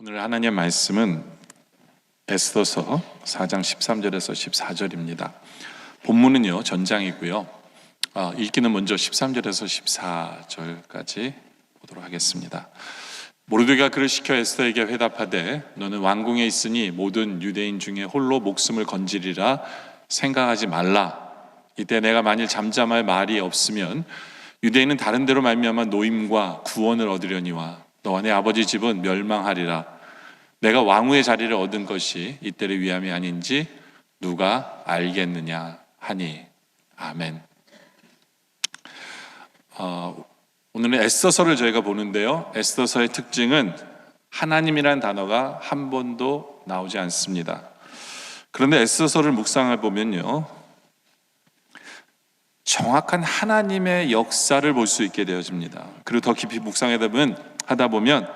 오늘 하나님의 말씀은 에스더서 4장 13절에서 14절입니다. 본문은요 전장이고요. 읽기는 먼저 13절에서 14절까지 보도록 하겠습니다. 모르드게가 그를 시켜 에스더에게 회답하되 너는 왕궁에 있으니 모든 유대인 중에 홀로 목숨을 건지리라 생각하지 말라. 이때 내가 만일 잠잠할 말이 없으면 유대인은 다른 데로 말미암아 노임과 구원을 얻으려니와 너와 내 아버지 집은 멸망하리라. 내가 왕후의 자리를 얻은 것이 이때를 위함이 아닌지 누가 알겠느냐 하니. 아멘. 오늘은 에스더서를 저희가 보는데요, 에스더서의 특징은 하나님이라는 단어가 한 번도 나오지 않습니다. 그런데 에스더서를 묵상해 보면요, 정확한 하나님의 역사를 볼 수 있게 되어집니다. 그리고 더 깊이 묵상하다 보면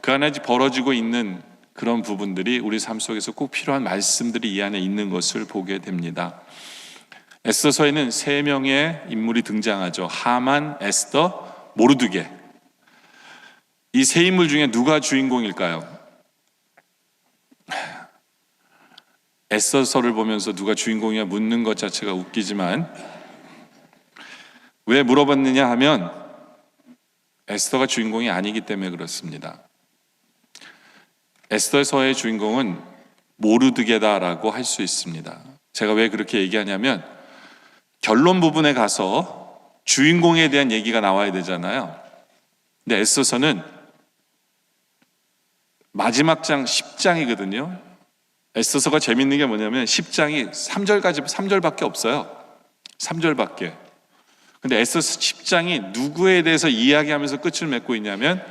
그 안에 벌어지고 있는 그런 부분들이 우리 삶 속에서 꼭 필요한 말씀들이 이 안에 있는 것을 보게 됩니다. 에스더서에는 3명의 인물이 등장하죠. 하만, 에스더, 모르드게. 이 3인물 중에 누가 주인공일까요? 에스더서를 보면서 누가 주인공이냐 묻는 것 자체가 웃기지만 왜 물어봤느냐 하면 에스더가 주인공이 아니기 때문에 그렇습니다. 에스더서의 주인공은 모르드게다라고 할 수 있습니다. 제가 왜 그렇게 얘기하냐면 결론 부분에 가서 주인공에 대한 얘기가 나와야 되잖아요. 근데 에스더서는 마지막 장 10장이거든요. 에스더서가 재밌는 게 뭐냐면 10장이 3절밖에 없어요. 3절밖에. 근데 에스더서 10장이 누구에 대해서 이야기하면서 끝을 맺고 있냐면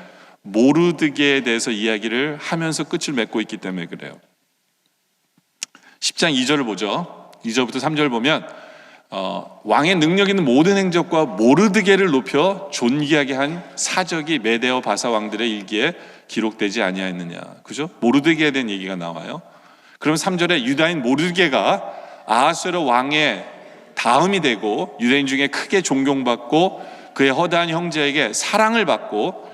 모르드게에 대해서 이야기를 하면서 끝을 맺고 있기 때문에 그래요. 10장 2절을 보죠. 2절부터 3절 보면 왕의 능력 있는 모든 행적과 모르드게를 높여 존귀하게 한 사적이 메데어 바사 왕들의 일기에 기록되지 아니하였느냐. 그죠? 모르드게에 대한 얘기가 나와요. 그럼 3절에 유다인 모르드게가 아하수에로 왕의 다음이 되고 유대인 중에 크게 존경받고 그의 허다한 형제에게 사랑을 받고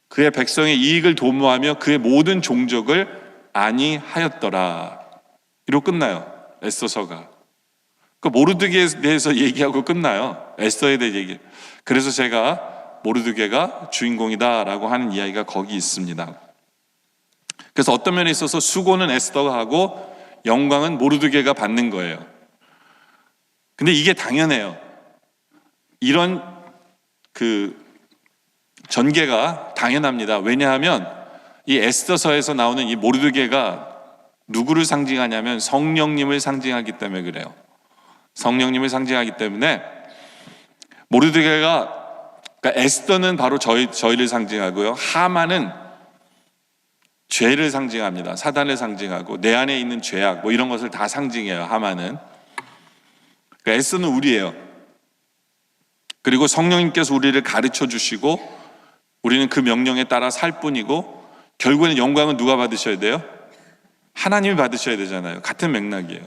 그의 백성의 이익을 도모하며 그의 모든 종족을 안위하였더라. 이로 끝나요. 에스더서가. 그 모르드게에 대해서 얘기하고 끝나요. 에스더에 대해 얘기. 그래서 제가 모르드게가 주인공이다라고 하는 이야기가 거기 있습니다. 그래서 어떤 면에 있어서 수고는 에스더가 하고 영광은 모르드게가 받는 거예요. 근데 이게 당연해요. 이런 전개가 당연합니다. 왜냐하면 이 에스더서에서 나오는 이 모르드게가 누구를 상징하냐면 성령님을 상징하기 때문에 그래요. 성령님을 상징하기 때문에 모르드게가, 그러니까 에스더는 바로 저희를 상징하고요, 하만은 죄를 상징합니다. 사단을 상징하고 내 안에 있는 죄악 뭐 이런 것을 다 상징해요. 하만은. 그러니까 에스더는 우리예요. 그리고 성령님께서 우리를 가르쳐 주시고 우리는 그 명령에 따라 살 뿐이고 결국에는 영광은 누가 받으셔야 돼요? 하나님이 받으셔야 되잖아요. 같은 맥락이에요.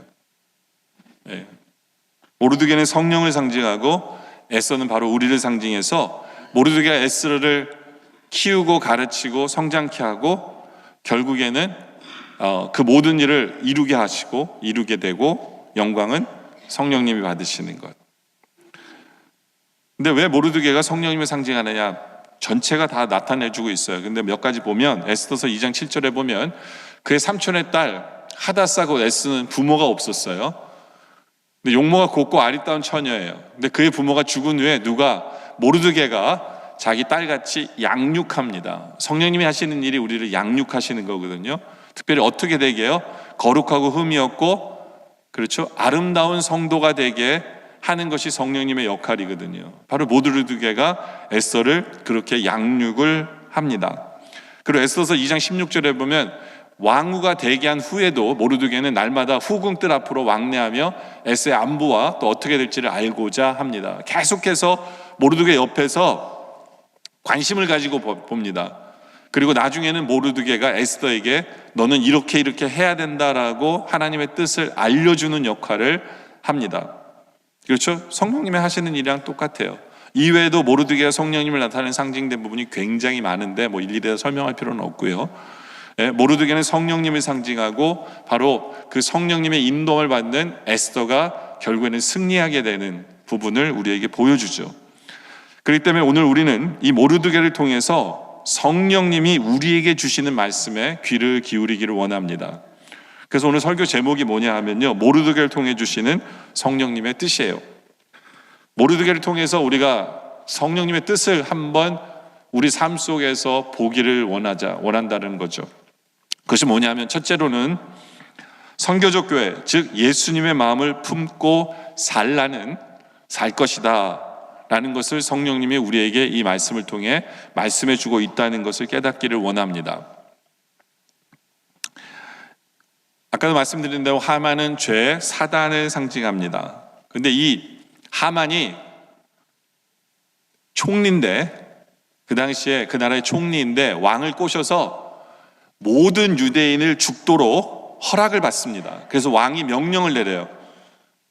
네. 모르드게는 성령을 상징하고 에스더는 바로 우리를 상징해서 모르드게가 에스더를 키우고 가르치고 성장케 하고 결국에는 그 모든 일을 이루게 하시고 이루게 되고 영광은 성령님이 받으시는 것. 근데 왜 모르드게가 성령님을 상징하느냐? 전체가 다 나타내주고 있어요. 근데 몇 가지 보면 에스더서 2장 7절에 보면 그의 삼촌의 딸 하다사고 에스는 부모가 없었어요. 근데 용모가 곱고 아리따운 처녀예요. 근데 그의 부모가 죽은 후에 모르드게가 자기 딸같이 양육합니다. 성령님이 하시는 일이 우리를 양육하시는 거거든요. 특별히 어떻게 되게 해요? 거룩하고 흠이 없고, 그렇죠, 아름다운 성도가 되게 하는 것이 성령님의 역할이거든요. 바로 모르드게가 에스더를 그렇게 양육을 합니다. 그리고 에스더서 2장 16절에 보면 왕후가 되게 한 후에도 모르드게는 날마다 후궁들 앞으로 왕래하며 에스더의 안부와 또 어떻게 될지를 알고자 합니다. 계속해서 모르드게 옆에서 관심을 가지고 봅니다. 그리고 나중에는 모르드게가 에스더에게 너는 이렇게 해야 된다라고 하나님의 뜻을 알려주는 역할을 합니다. 그렇죠? 성령님이 하시는 일이랑 똑같아요. 이외에도 모르드게가 성령님을 나타내는 상징된 부분이 굉장히 많은데 뭐 일일이 설명할 필요는 없고요. 모르드게는 성령님을 상징하고 바로 그 성령님의 인도를 받는 에스더가 결국에는 승리하게 되는 부분을 우리에게 보여주죠. 그렇기 때문에 오늘 우리는 이 모르드게를 통해서 성령님이 우리에게 주시는 말씀에 귀를 기울이기를 원합니다. 그래서 오늘 설교 제목이 뭐냐 하면요, 모르드게를 통해 주시는 성령님의 뜻이에요. 모르드게를 통해서 우리가 성령님의 뜻을 한번 우리 삶 속에서 보기를 원한다는 거죠. 그것이 뭐냐면 첫째로는 선교적 교회, 즉 예수님의 마음을 품고 살 것이다 라는 것을 성령님이 우리에게 이 말씀을 통해 말씀해 주고 있다는 것을 깨닫기를 원합니다. 아까도 말씀드린 대로 하만은 죄, 사단을 상징합니다. 근데 이 하만이 총리인데, 그 당시에 그 나라의 총리인데 왕을 꼬셔서 모든 유대인을 죽도록 허락을 받습니다. 그래서 왕이 명령을 내려요.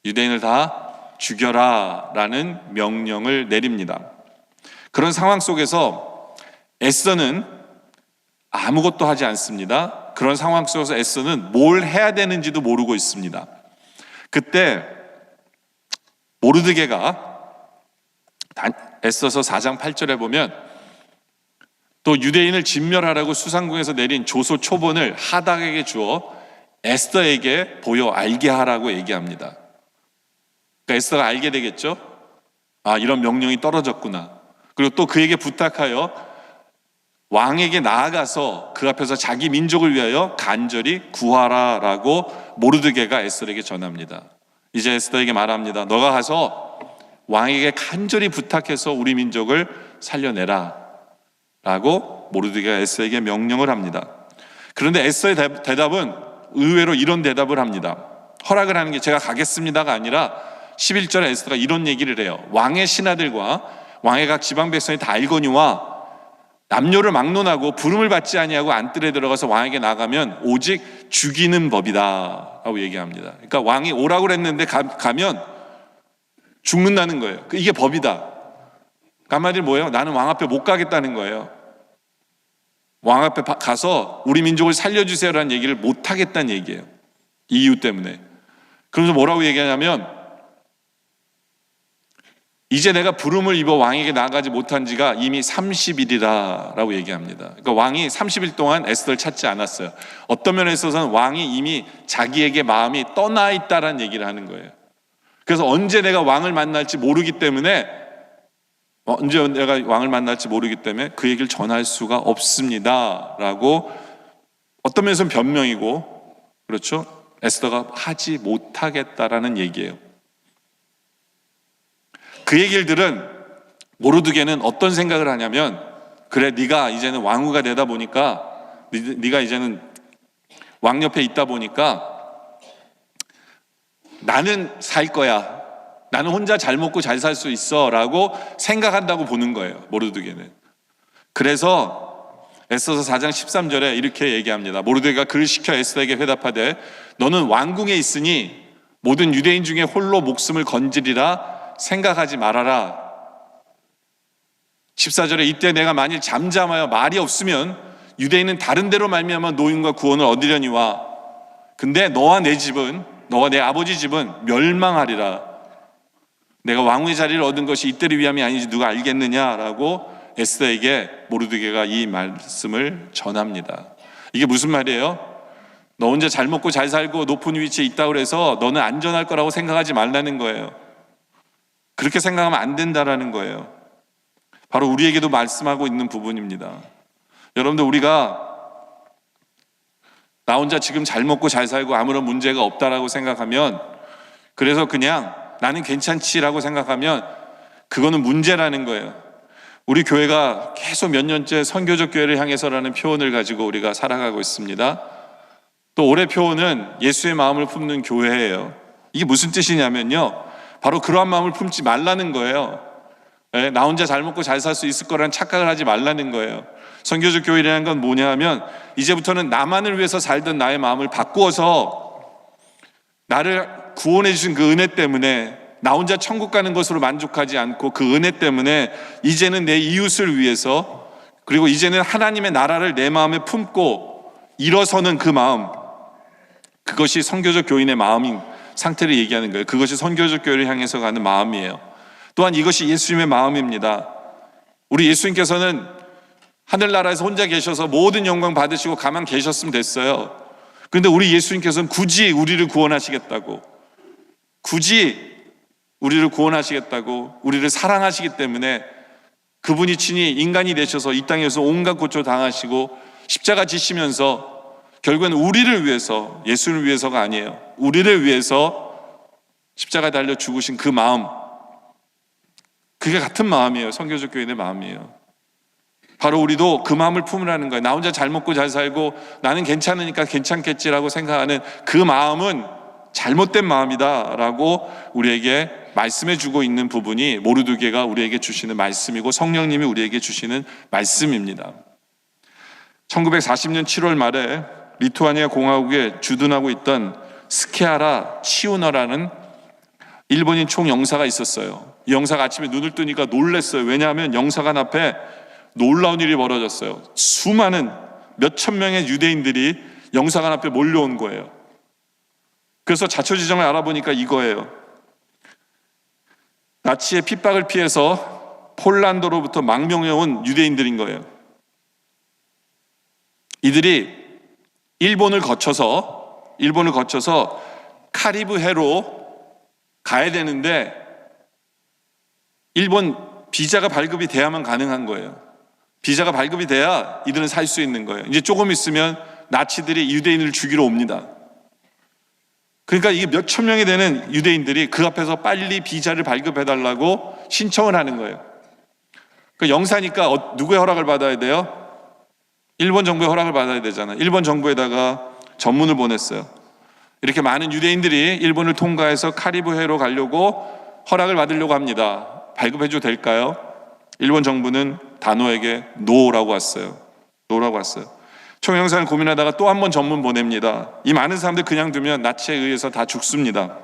유대인을 다 죽여라 라는 명령을 내립니다. 그런 상황 속에서 에스더는 아무것도 하지 않습니다. 그런 상황 속에서 에스더는 뭘 해야 되는지도 모르고 있습니다. 그때 모르드게가 에스더서 4장 8절에 보면 또 유대인을 진멸하라고 수상궁에서 내린 조소 초본을 하닥에게 주어 에스더에게 보여 알게 하라고 얘기합니다. 그러니까 에스더가 알게 되겠죠. 아, 이런 명령이 떨어졌구나. 그리고 또 그에게 부탁하여 왕에게 나아가서 그 앞에서 자기 민족을 위하여 간절히 구하라라고 모르드게가 에스더에게 전합니다. 이제 에스더에게 말합니다. 너가 가서 왕에게 간절히 부탁해서 우리 민족을 살려내라 라고 모르드게가 에스더에게 명령을 합니다. 그런데 에스더의 대답은 의외로 이런 대답을 합니다. 허락을 하는 게 제가 가겠습니다가 아니라 11절에 에스더가 이런 얘기를 해요. 왕의 신하들과 왕의 각 지방 백성이 다 알거니와 남녀를 막론하고 부름을 받지 아니하고 안뜰에 들어가서 왕에게 나가면 오직 죽이는 법이다 라고 얘기합니다. 그러니까 왕이 오라고 그랬는데 가면 죽는다는 거예요. 이게 법이다. 한마디로 뭐예요? 나는 왕 앞에 못 가겠다는 거예요. 왕 앞에 가서 우리 민족을 살려주세요라는 얘기를 못 하겠다는 얘기예요. 이 이유 때문에. 그러면서 뭐라고 얘기하냐면 이제 내가 부름을 입어 왕에게 나가지 못한 지가 이미 30일이라 라고 얘기합니다. 그러니까 왕이 30일 동안 에스더를 찾지 않았어요. 어떤 면에 있어서는 왕이 이미 자기에게 마음이 떠나 있다라는 얘기를 하는 거예요. 그래서 언제 내가 왕을 만날지 모르기 때문에 그 얘기를 전할 수가 없습니다 라고 어떤 면에서는 변명이고, 그렇죠? 에스더가 하지 못하겠다라는 얘기예요. 그 얘기를 들은 모르드게는 어떤 생각을 하냐면, 그래, 네가 이제는 왕후가 되다 보니까, 네가 이제는 왕 옆에 있다 보니까 나는 살 거야. 나는 혼자 잘 먹고 잘 살 수 있어 라고 생각한다고 보는 거예요, 모르드게는. 그래서 에스더서 4장 13절에 이렇게 얘기합니다. 모르드게가 그를 시켜 에스더에게 회답하되 너는 왕궁에 있으니 모든 유대인 중에 홀로 목숨을 건지리라 생각하지 말아라. 14절에 이때 내가 만일 잠잠하여 말이 없으면 유대인은 다른 데로 말미암아 노임과 구원을 얻으려니와 근데 너와 내 집은, 너와 내 아버지 집은 멸망하리라. 내가 왕의 자리를 얻은 것이 이때를 위함이 아닌지 누가 알겠느냐라고 에스더에게 모르드게가 이 말씀을 전합니다. 이게 무슨 말이에요? 너 혼자 잘 먹고 잘 살고 높은 위치에 있다고 해서 너는 안전할 거라고 생각하지 말라는 거예요. 그렇게 생각하면 안 된다라는 거예요. 바로 우리에게도 말씀하고 있는 부분입니다. 여러분들, 우리가 나 혼자 지금 잘 먹고 잘 살고 아무런 문제가 없다라고 생각하면, 그래서 그냥 나는 괜찮지라고 생각하면 그거는 문제라는 거예요. 우리 교회가 계속 몇 년째 선교적 교회를 향해서라는 표현을 가지고 우리가 살아가고 있습니다. 또 올해 표현은 예수의 마음을 품는 교회예요. 이게 무슨 뜻이냐면요, 바로 그러한 마음을 품지 말라는 거예요. 나 혼자 잘 먹고 잘 살 수 있을 거라는 착각을 하지 말라는 거예요. 선교적 교회라는 건 뭐냐 하면 이제부터는 나만을 위해서 살던 나의 마음을 바꾸어서 나를 구원해 주신 그 은혜 때문에 나 혼자 천국 가는 것으로 만족하지 않고 그 은혜 때문에 이제는 내 이웃을 위해서, 그리고 이제는 하나님의 나라를 내 마음에 품고 일어서는 그 마음, 그것이 선교적 교인의 마음인 상태를 얘기하는 거예요. 그것이 선교적 교회를 향해서 가는 마음이에요. 또한 이것이 예수님의 마음입니다. 우리 예수님께서는 하늘나라에서 혼자 계셔서 모든 영광 받으시고 가만 계셨으면 됐어요. 그런데 우리 예수님께서는 굳이 우리를 구원하시겠다고, 우리를 사랑하시기 때문에 그분이 친히 인간이 되셔서 이 땅에서 온갖 고초 당하시고 십자가 지시면서 결국은 우리를 위해서, 예수를 위해서가 아니에요, 우리를 위해서 십자가 달려 죽으신 그 마음, 그게 같은 마음이에요. 선교적 교인의 마음이에요. 바로 우리도 그 마음을 품으라는 거예요. 나 혼자 잘 먹고 잘 살고 나는 괜찮으니까 괜찮겠지라고 생각하는 그 마음은 잘못된 마음이다라고 우리에게 말씀해 주고 있는 부분이 모르드게가 우리에게 주시는 말씀이고 성령님이 우리에게 주시는 말씀입니다. 1940년 7월 말에 리투아니아 공화국에 주둔하고 있던 스케아라 치우너라는 일본인 총영사가 있었어요. 이 영사가 아침에 눈을 뜨니까 놀랐어요. 왜냐하면 영사관 앞에 놀라운 일이 벌어졌어요. 수많은 몇천 명의 유대인들이 영사관 앞에 몰려온 거예요. 그래서 자초지종을 알아보니까 이거예요. 나치의 핍박을 피해서 폴란드로부터 망명해 온 유대인들인 거예요. 이들이 일본을 거쳐서 카리브해로 가야 되는데 일본 비자가 발급이 돼야만 가능한 거예요. 비자가 발급이 돼야 이들은 살 수 있는 거예요. 이제 조금 있으면 나치들이 유대인을 죽이러 옵니다. 그러니까 이게 몇천 명이 되는 유대인들이 그 앞에서 빨리 비자를 발급해달라고 신청을 하는 거예요. 그 영사니까 누구의 허락을 받아야 돼요? 일본 정부의 허락을 받아야 되잖아요. 일본 정부에다가 전문을 보냈어요. 이렇게 많은 유대인들이 일본을 통과해서 카리브해로 가려고 허락을 받으려고 합니다. 발급해줘도 될까요? 일본 정부는 단호하게 노라고 왔어요. 총영사는 고민하다가 또 한 번 전문 보냅니다. 이 많은 사람들 그냥 두면 나치에 의해서 다 죽습니다.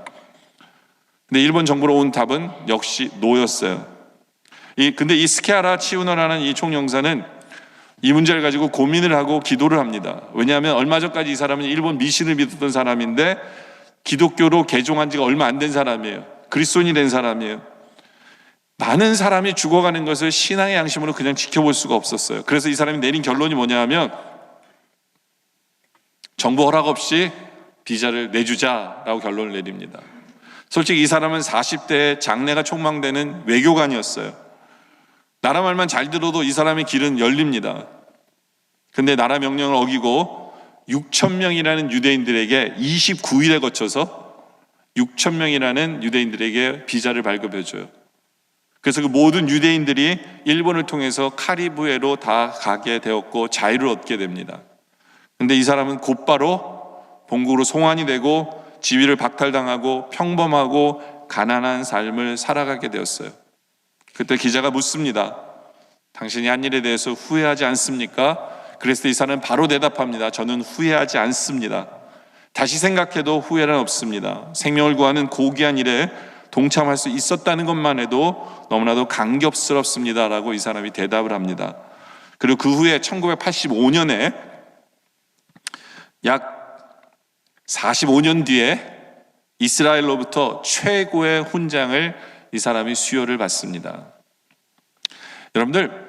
근데 일본 정부로 온 답은 역시 노였어요. 근데 이 스케아라 치우너라는 이 총영사는 이 문제를 가지고 고민을 하고 기도를 합니다. 왜냐하면 얼마 전까지 이 사람은 일본 미신을 믿었던 사람인데 기독교로 개종한 지가 얼마 안 된 사람이에요. 그리스도인이 된 사람이에요. 많은 사람이 죽어가는 것을 신앙의 양심으로 그냥 지켜볼 수가 없었어요. 그래서 이 사람이 내린 결론이 뭐냐 하면 정부 허락 없이 비자를 내주자라고 결론을 내립니다. 솔직히 이 사람은 40대에 장래가 촉망되는 외교관이었어요. 나라 말만 잘 들어도 이 사람의 길은 열립니다. 근데 나라 명령을 어기고 6천 명이라는 유대인들에게 29일에 거쳐서 6천 명이라는 유대인들에게 비자를 발급해줘요. 그래서 그 모든 유대인들이 일본을 통해서 카리브해로 다 가게 되었고 자유를 얻게 됩니다. 근데 이 사람은 곧바로 본국으로 송환이 되고 지위를 박탈당하고 평범하고 가난한 삶을 살아가게 되었어요. 그때 기자가 묻습니다. 당신이 한 일에 대해서 후회하지 않습니까? 그랬을 때 이 사람은 바로 대답합니다. 저는 후회하지 않습니다. 다시 생각해도 후회는 없습니다. 생명을 구하는 고귀한 일에 동참할 수 있었다는 것만 해도 너무나도 감격스럽습니다 라고 이 사람이 대답을 합니다. 그리고 그 후에 1985년에 약 45년 뒤에 이스라엘로부터 최고의 훈장을 이 사람이 수여를 받습니다. 여러분들,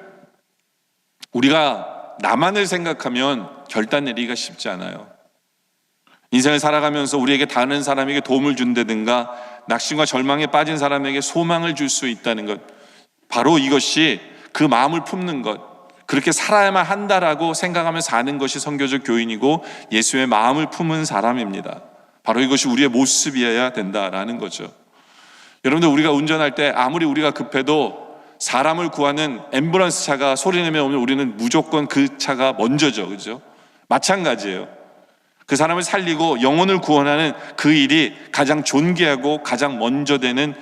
우리가 나만을 생각하면 결단 내리기가 쉽지 않아요. 인생을 살아가면서 우리에게 다른 사람에게 도움을 준다든가 낙심과 절망에 빠진 사람에게 소망을 줄 수 있다는 것, 바로 이것이 그 마음을 품는 것, 그렇게 살아야만 한다라고 생각하며 사는 것이 선교적 교인이고 예수의 마음을 품은 사람입니다. 바로 이것이 우리의 모습이어야 된다라는 거죠. 여러분들, 우리가 운전할 때 아무리 우리가 급해도 사람을 구하는 앰뷸런스 차가 소리내며 오면 우리는 무조건 그 차가 먼저죠. 그죠? 마찬가지예요. 그 사람을 살리고 영혼을 구원하는 그 일이 가장 존귀하고 가장 먼저 되는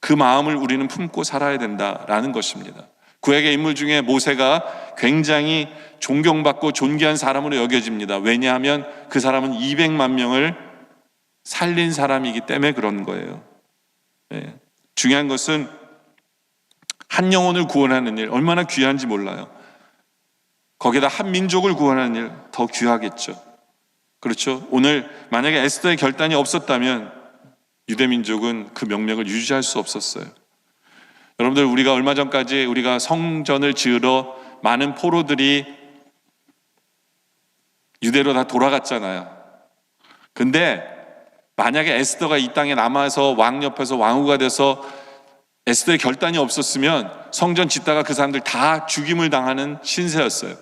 그 마음을 우리는 품고 살아야 된다라는 것입니다. 구약의 인물 중에 모세가 굉장히 존경받고 존귀한 사람으로 여겨집니다. 왜냐하면 그 사람은 200만 명을 살린 사람이기 때문에 그런 거예요. 네. 중요한 것은 한 영혼을 구원하는 일, 얼마나 귀한지 몰라요. 거기다 한 민족을 구원하는 일 더 귀하겠죠. 그렇죠? 오늘 만약에 에스더의 결단이 없었다면 유대 민족은 그 명맥을 유지할 수 없었어요. 여러분들, 우리가 얼마 전까지 우리가 성전을 지으러 많은 포로들이 유대로 다 돌아갔잖아요. 근데 만약에 에스더가 이 땅에 남아서 왕 옆에서 왕후가 돼서 에스더의 결단이 없었으면 성전 짓다가 그 사람들 다 죽임을 당하는 신세였어요.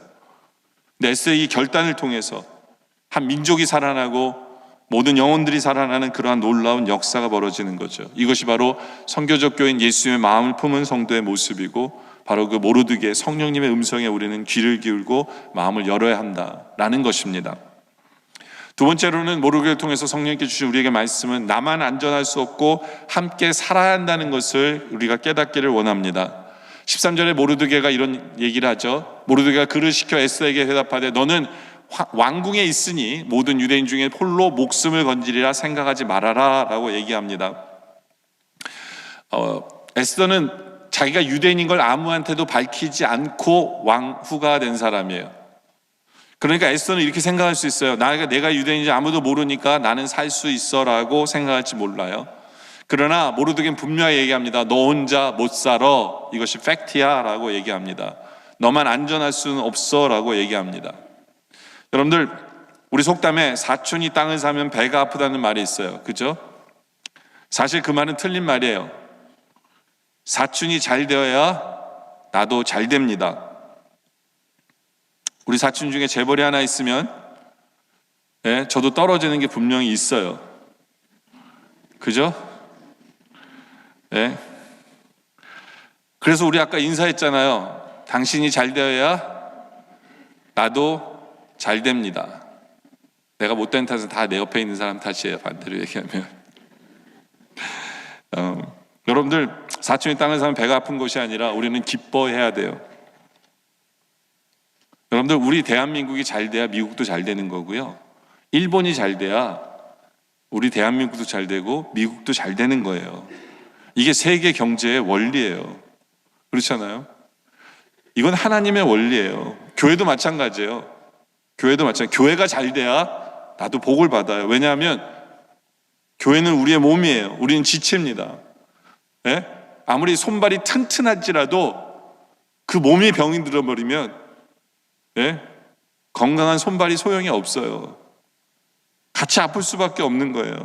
근데 에스더의 이 결단을 통해서 한 민족이 살아나고 모든 영혼들이 살아나는 그러한 놀라운 역사가 벌어지는 거죠. 이것이 바로 선교적 교인 예수님의 마음을 품은 성도의 모습이고, 바로 그 모르드게 성령님의 음성에 우리는 귀를 기울고 마음을 열어야 한다라는 것입니다. 두 번째로는 모르드게를 통해서 성령님께 주신 우리에게 말씀은 나만 안전할 수 없고 함께 살아야 한다는 것을 우리가 깨닫기를 원합니다. 13절에 모르드게가 이런 얘기를 하죠. 모르드게가 그를 시켜 에스더에게 대답하되 너는 왕궁에 있으니 모든 유대인 중에 홀로 목숨을 건지리라 생각하지 말아라 라고 얘기합니다. 에스더는 자기가 유대인인 걸 아무한테도 밝히지 않고 왕후가 된 사람이에요. 그러니까 에스더는 이렇게 생각할 수 있어요. 내가 유대인인지 아무도 모르니까 나는 살 수 있어 라고 생각할지 몰라요. 그러나 모르드게는 분명히 얘기합니다. 너 혼자 못 살아. 이것이 팩트야 라고 얘기합니다. 너만 안전할 수는 없어 라고 얘기합니다. 여러분들, 우리 속담에 사촌이 땅을 사면 배가 아프다는 말이 있어요. 그죠? 사실 그 말은 틀린 말이에요. 사촌이 잘 되어야 나도 잘 됩니다. 우리 사촌 중에 재벌이 하나 있으면 저도 떨어지는 게 분명히 있어요. 그죠? 그래서 우리 아까 인사했잖아요. 당신이 잘 되어야 나도 잘 됩니다. 내가 못된 탓은 다 내 옆에 있는 사람 탓이에요. 반대로 얘기하면. 여러분들, 사촌이 땅을 사면 배가 아픈 것이 아니라 우리는 기뻐해야 돼요. 여러분들, 우리 대한민국이 잘 돼야 미국도 잘 되는 거고요. 일본이 잘 돼야 우리 대한민국도 잘 되고 미국도 잘 되는 거예요. 이게 세계 경제의 원리예요. 그렇잖아요? 이건 하나님의 원리예요. 교회도 마찬가지예요. 교회가 잘 돼야 나도 복을 받아요. 왜냐하면 교회는 우리의 몸이에요. 우리는 지체입니다. 아무리 손발이 튼튼할지라도 그 몸이 병이 들어버리면 건강한 손발이 소용이 없어요. 같이 아플 수밖에 없는 거예요.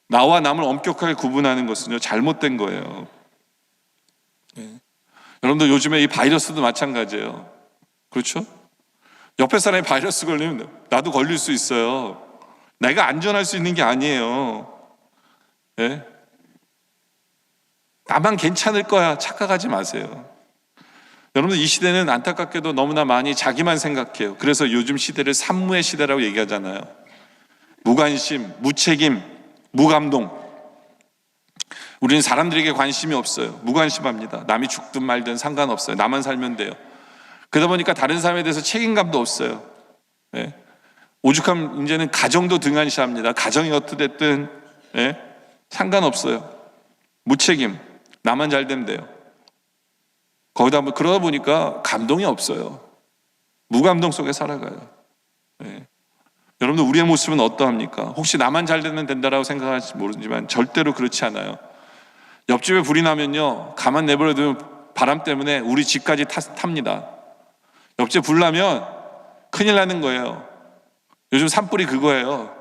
나와 남을 엄격하게 구분하는 것은요, 잘못된 거예요. 여러분들, 요즘에 이 바이러스도 마찬가지예요. 그렇죠? 옆에 사람이 바이러스 걸리면 나도 걸릴 수 있어요. 내가 안전할 수 있는 게 아니에요. 나만 괜찮을 거야 착각하지 마세요. 여러분들, 이 시대는 안타깝게도 너무나 많이 자기만 생각해요. 그래서 요즘 시대를 산무의 시대라고 얘기하잖아요. 무관심, 무책임, 무감동. 우리는 사람들에게 관심이 없어요. 무관심합니다. 남이 죽든 말든 상관없어요. 나만 살면 돼요. 그러다 보니까 다른 사람에 대해서 책임감도 없어요. 오죽하면 이제는 가정도 등한시합니다. 가정이 어떻게 됐든 상관없어요. 무책임, 나만 잘 되면 돼요. 그러다 보니까 감동이 없어요. 무감동 속에 살아가요. 여러분들, 우리의 모습은 어떠합니까? 혹시 나만 잘 되면 된다라고 생각할지 모르지만 절대로 그렇지 않아요. 옆집에 불이 나면요, 가만 내버려두면 바람 때문에 우리 집까지 탑니다. 옆집에 불 나면 큰일 나는 거예요. 요즘 산불이 그거예요.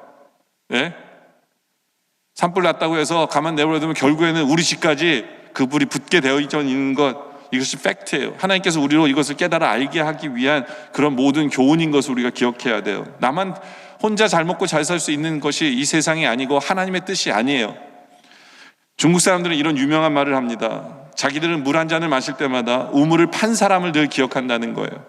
산불 났다고 해서 가만 내버려두면 결국에는 우리 집까지 그 불이 붙게 되어 있는 것, 이것이 팩트예요. 하나님께서 우리로 이것을 깨달아 알게 하기 위한 그런 모든 교훈인 것을 우리가 기억해야 돼요. 나만 혼자 잘 먹고 잘 살 수 있는 것이 이 세상이 아니고 하나님의 뜻이 아니에요. 중국 사람들은 이런 유명한 말을 합니다. 자기들은 물 한 잔을 마실 때마다 우물을 판 사람을 늘 기억한다는 거예요.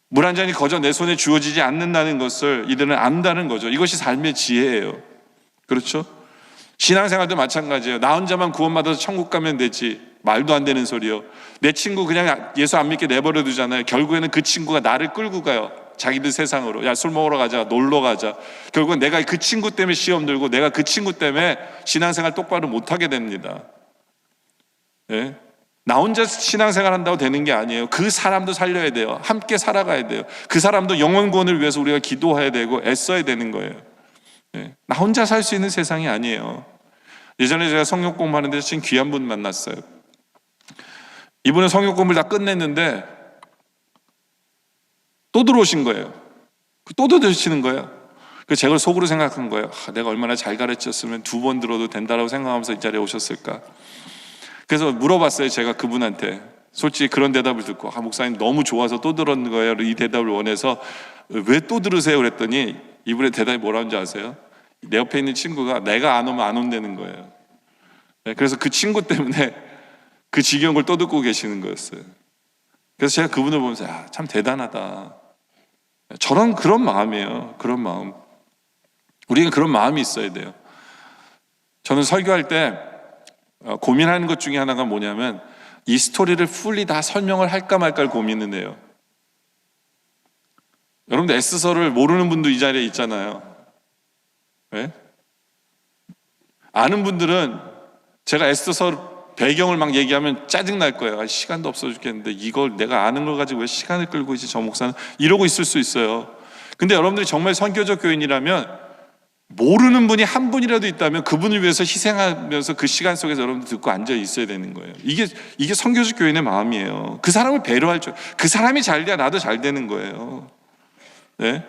물 한 잔이 거저 내 손에 주어지지 않는다는 것을 이들은 안다는 거죠. 이것이 삶의 지혜예요. 그렇죠? 신앙생활도 마찬가지예요. 나 혼자만 구원받아서 천국 가면 되지. 말도 안 되는 소리요. 내 친구 그냥 예수 안 믿게 내버려 두잖아요. 결국에는 그 친구가 나를 끌고 가요. 자기들 세상으로. 야, 술 먹으러 가자, 놀러 가자. 결국은 내가 그 친구 때문에 시험 들고 내가 그 친구 때문에 신앙생활 똑바로 못하게 됩니다. 나 혼자 신앙생활 한다고 되는 게 아니에요. 그 사람도 살려야 돼요. 함께 살아가야 돼요. 그 사람도 영혼 구원을 위해서 우리가 기도해야 되고 애써야 되는 거예요. 나 혼자 살 수 있는 세상이 아니에요. 예전에 제가 성경 공부하는데 참 귀한 분 만났어요. 이분은 성경 공부를 다 끝냈는데 또 들어오신 거예요. 또 들으시는 거예요. 그래서 제가 속으로 생각한 거예요. 내가 얼마나 잘 가르쳤으면 2번 들어도 된다라고 생각하면서 이 자리에 오셨을까. 그래서 물어봤어요. 제가 그분한테. 솔직히 그런 대답을 듣고 목사님 너무 좋아서 또 들었는 거예요. 이 대답을 원해서 왜 또 들으세요? 그랬더니 이분의 대답이 뭐라는 줄 아세요? 내 옆에 있는 친구가 내가 안 오면 안 온다는 거예요. 그래서 그 친구 때문에 그 지겨운 걸 또 듣고 계시는 거였어요. 그래서 제가 그분을 보면서 참 대단하다. 그런 마음이에요. 그런 마음. 우리는 그런 마음이 있어야 돼요. 저는 설교할 때 고민하는 것 중에 하나가 뭐냐면 이 스토리를 풀리 다 설명을 할까 말까를 고민을 해요. 여러분들 에스더를 모르는 분도 이 자리에 있잖아요. 네? 아는 분들은 제가 에스더서 배경을 막 얘기하면 짜증날 거예요. 시간도 없어 죽겠는데 이걸 내가 아는 걸 가지고 왜 시간을 끌고 있지 저 목사는 이러고 있을 수 있어요. 근데 여러분들이 정말 선교적 교인이라면 모르는 분이 한 분이라도 있다면 그분을 위해서 희생하면서 그 시간 속에서 여러분들 듣고 앉아 있어야 되는 거예요. 이게 선교적 교인의 마음이에요. 그 사람을 배려할 줄, 그 사람이 잘 돼야 나도 잘 되는 거예요. 네?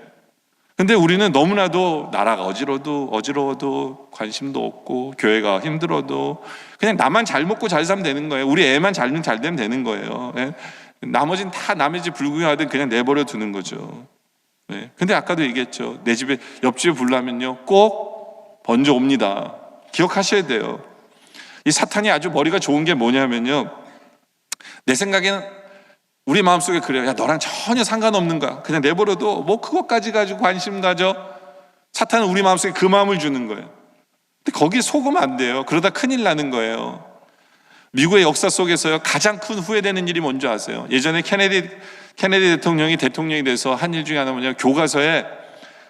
근데 우리는 너무나도 나라가 어지러워도 관심도 없고 교회가 힘들어도 그냥 나만 잘 먹고 잘 살면 되는 거예요. 우리 애만 잘 되면 되는 거예요. 네? 나머지는 다 남의 집 불구경하듯 그냥 내버려 두는 거죠. 네. 근데 아까도 얘기했죠. 내 집에 옆집에 불나면요 꼭 먼저 옵니다. 기억하셔야 돼요. 이 사탄이 아주 머리가 좋은 게 뭐냐면요, 내 생각에는 우리 마음속에 그래요. 너랑 전혀 상관없는 거야. 그냥 내버려도 뭐 그것까지 가지고 관심 가져. 사탄은 우리 마음속에 그 마음을 주는 거예요. 근데 거기에 속으면 안 돼요. 그러다 큰일 나는 거예요. 미국의 역사 속에서요 가장 큰 후회되는 일이 뭔지 아세요? 예전에 케네디 대통령이 돼서 한 일 중에 하나 뭐냐면 교과서에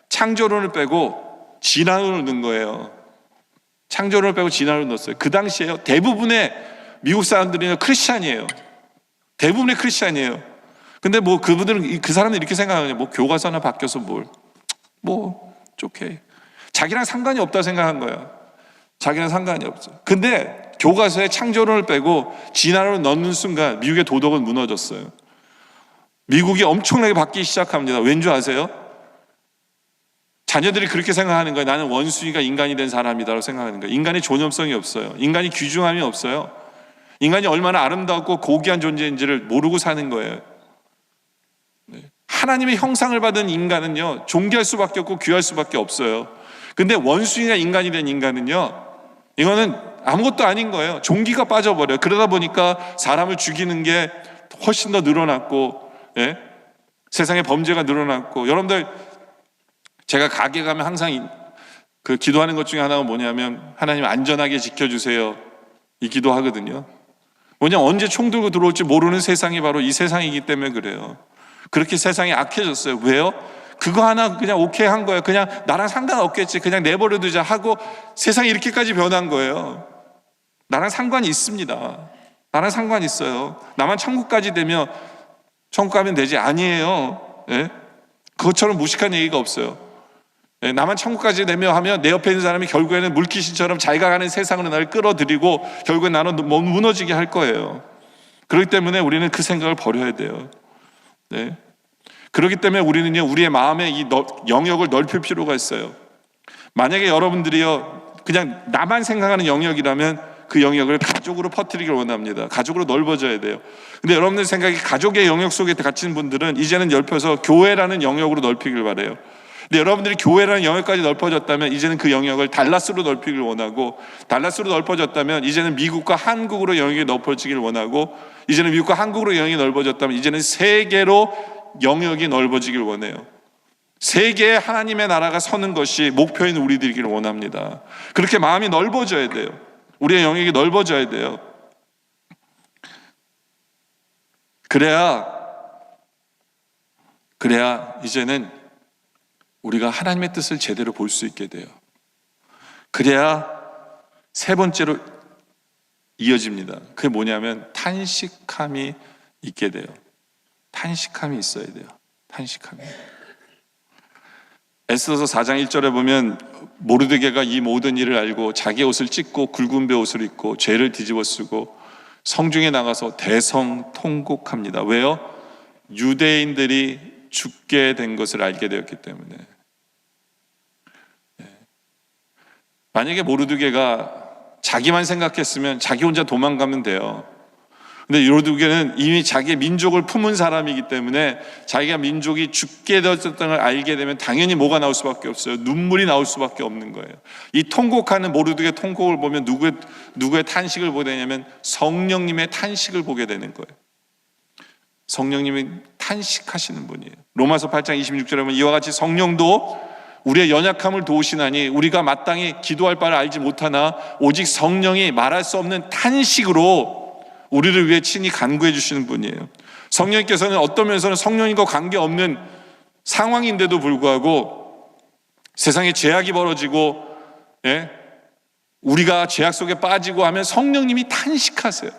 창조론을 빼고 진화론을 넣은 거예요. 창조론을 빼고 진화론을 넣었어요. 그 당시에요 대부분의 미국 사람들이 크리스찬이에요. 대부분의 크리스찬이에요. 근데 뭐 그분들은, 그 사람들이 이렇게 생각하냐, 뭐 교과서 하나 바뀌어서 뭐 좋게 자기랑 상관이 없다 생각한 거야. 자기는 상관이 없어. 근데 교과서에 창조론을 빼고 진화론을 넣는 순간 미국의 도덕은 무너졌어요. 미국이 엄청나게 바뀌기 시작합니다. 왠지 아세요? 자녀들이 그렇게 생각하는 거예요. 나는 원숭이가 인간이 된 사람이다라고 생각하는 거예요. 인간의 존엄성이 없어요. 인간이 귀중함이 없어요. 인간이 얼마나 아름답고 고귀한 존재인지를 모르고 사는 거예요. 하나님의 형상을 받은 인간은요 존귀할 수밖에 없고 귀할 수밖에 없어요. 근데 원숭이가 인간이 된 인간은요, 이거는 아무것도 아닌 거예요. 종기가 빠져버려요. 그러다 보니까 사람을 죽이는 게 훨씬 더 늘어났고, 세상에 범죄가 늘어났고. 여러분들, 제가 가게 가면 항상 그 기도하는 것 중에 하나가 뭐냐면 하나님 안전하게 지켜주세요, 이 기도하거든요. 뭐냐면 언제 총 들고 들어올지 모르는 세상이 바로 이 세상이기 때문에 그래요. 그렇게 세상이 악해졌어요. 왜요? 그거 하나 그냥 오케이 한 거예요. 그냥 나랑 상관없겠지, 그냥 내버려 두자 하고 세상이 이렇게까지 변한 거예요. 나랑 상관이 있습니다. 나랑 상관이 있어요. 나만 천국까지 되면 천국 가면 되지, 아니에요. 그것처럼 무식한 얘기가 없어요. 나만 천국까지 되며 하면 내 옆에 있는 사람이 결국에는 물귀신처럼 자기가 가는 세상으로 나를 끌어들이고 결국엔 나는 무너지게 할 거예요. 그렇기 때문에 우리는 그 생각을 버려야 돼요. 그렇기 때문에 우리는요 우리의 마음의 이 영역을 넓힐 필요가 있어요. 만약에 여러분들이요 그냥 나만 생각하는 영역이라면 그 영역을 가족으로 퍼뜨리길 원합니다. 가족으로 넓어져야 돼요. 근데 여러분들 생각이 가족의 영역 속에 갇힌 분들은 이제는 넓혀서 교회라는 영역으로 넓히길 바래요. 근데 여러분들이 교회라는 영역까지 넓어졌다면 이제는 그 영역을 달라스로 넓히길 원하고, 달라스로 넓어졌다면 이제는 미국과 한국으로 영역이 넓어지길 원하고, 이제는 미국과 한국으로 영역이 넓어졌다면 이제는 세계로 영역이 넓어지길 원해요. 세계에 하나님의 나라가 서는 것이 목표인 우리들이길 원합니다. 그렇게 마음이 넓어져야 돼요. 우리의 영역이 넓어져야 돼요. 그래야 이제는 우리가 하나님의 뜻을 제대로 볼 수 있게 돼요. 그래야 세 번째로 이어집니다. 그게 뭐냐면 탄식함이 있게 돼요. 탄식함이 있어야 돼요. 탄식함이. 에스더서 4장 1절에 보면 모르드게가 이 모든 일을 알고 자기 옷을 찢고 굵은 베옷을 입고 죄를 뒤집어 쓰고 성중에 나가서 대성통곡합니다. 왜요? 유대인들이 죽게 된 것을 알게 되었기 때문에. 만약에 모르드게가 자기만 생각했으면 자기 혼자 도망가면 돼요. 근데 모르드게는 이미 자기의 민족을 품은 사람이기 때문에 자기가 민족이 죽게 되었다는 걸 알게 되면 당연히 뭐가 나올 수밖에 없어요. 눈물이 나올 수밖에 없는 거예요. 이 통곡하는 모르드게 통곡을 보면 누구의 탄식을 보게 되냐면 성령님의 탄식을 보게 되는 거예요. 성령님이 탄식하시는 분이에요. 로마서 8장 26절에 보면 이와 같이 성령도 우리의 연약함을 도우시나니 우리가 마땅히 기도할 바를 알지 못하나 오직 성령이 말할 수 없는 탄식으로 우리를 위해 친히 간구해 주시는 분이에요. 성령님께서는 어떤 면에서는 성령님과 관계없는 상황인데도 불구하고 세상에 죄악이 벌어지고 우리가 죄악 속에 빠지고 하면 성령님이 탄식하세요.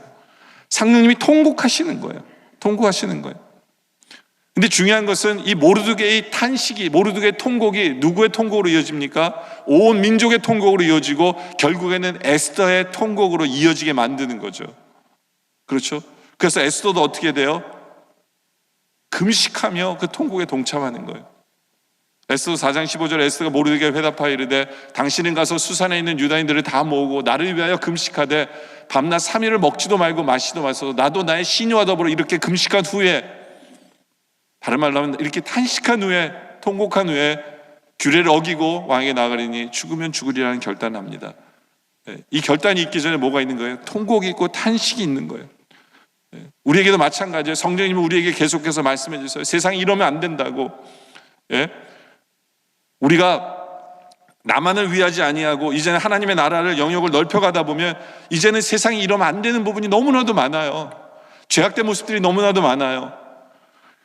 성령님이 통곡하시는 거예요. 통곡하시는 거예요. 근데 중요한 것은 이 모르드게의 탄식이, 모르드게의 통곡이 누구의 통곡으로 이어집니까? 온 민족의 통곡으로 이어지고 결국에는 에스더의 통곡으로 이어지게 만드는 거죠. 그렇죠? 그래서 에스더도 어떻게 돼요? 금식하며 그 통곡에 동참하는 거예요. 에스더 4장 15절 에스더가 모르드게에 회답하여 이르되 당신은 가서 수산에 있는 유다인들을 다 모으고 나를 위하여 금식하되 밤낮 3일을 먹지도 말고 마시도 마셔도 나도 나의 시녀와 더불어 이렇게 금식한 후에, 다른 말로 하면 이렇게 탄식한 후에, 통곡한 후에 규례를 어기고 왕에게 나아가리니 죽으면 죽으리라는 결단을 합니다. 이 결단이 있기 전에 뭐가 있는 거예요? 통곡이 있고 탄식이 있는 거예요. 우리에게도 마찬가지예요. 성령님은 우리에게 계속해서 말씀해 주세요. 세상이 이러면 안 된다고. 우리가 나만을 위하지 아니하고 이제는 하나님의 나라를 영역을 넓혀가다 보면 이제는 세상이 이러면 안 되는 부분이 너무나도 많아요. 죄악된 모습들이 너무나도 많아요.